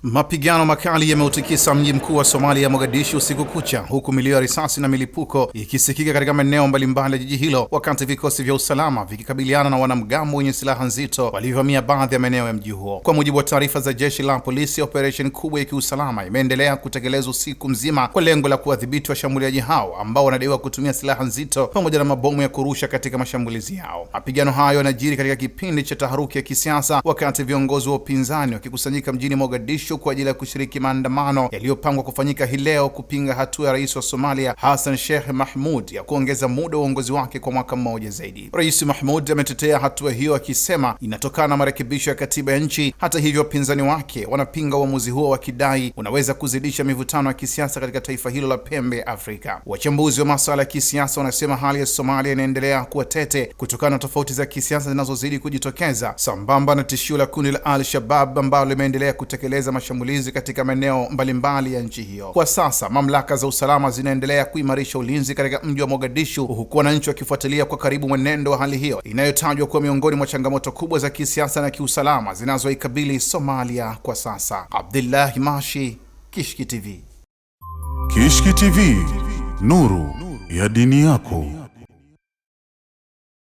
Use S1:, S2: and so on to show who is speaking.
S1: Mapigano makali yameutikisa mji mkuu wa Somalia, Mogadishu, usiku kucha, huku milio ya risasi na milipuko ikisikika katika maeneo mbalimbali ya jiji hilo, wakati vikosi vya usalama vikikabiliana na wanamgambo wenye silaha nzito walivamia baadhi ya maeneo ya mji huo. Kwa mujibu wa taarifa za jeshi la polisi, operation kubwa ya kiusalama imeendelea kutekelezwa usiku mzima kwa lengo la kuwadhibiti washambuliaji hao ambao wanadaiwa kutumia silaha nzito pamoja na mabomu ya kurusha katika mashambulizi yao. Mapigano hayo yanajiri katika kipindi cha taharuki ya kisiasa, wakati viongozi wa upinzani wakikusanyika mjini Mogadishu kwa ajili ya kushiriki maandamano yaliyopangwa kufanyika hii leo kupinga hatua ya rais wa Somalia Hassan Sheikh Mahmud ya kuongeza muda wa uongozi wake kwa mwaka mmoja zaidi. Rais Mahmud ametetea hatua hiyo akisema inatokana na marekebisho ya katiba ya nchi. Hata hivyo, wapinzani wake wanapinga uamuzi huo wakidai unaweza kuzidisha mivutano ya kisiasa katika taifa hilo la pembe ya Afrika. Wachambuzi wa masuala ya kisiasa wanasema hali ya Somalia inaendelea kuwa tete kutokana na tofauti za kisiasa zinazozidi kujitokeza, sambamba na tishio la kundi la Al-Shabaab ambalo limeendelea kutekeleza mashambulizi katika maeneo mbalimbali ya nchi hiyo. Kwa sasa mamlaka za usalama zinaendelea kuimarisha ulinzi katika mji wa Mogadishu, huku wananchi wakifuatilia kwa karibu mwenendo wa hali hiyo inayotajwa kuwa miongoni mwa changamoto kubwa za kisiasa na kiusalama zinazoikabili Somalia kwa sasa. Abdullah Mashi, Kishki TV.
S2: Kishki TV, nuru ya dini yako.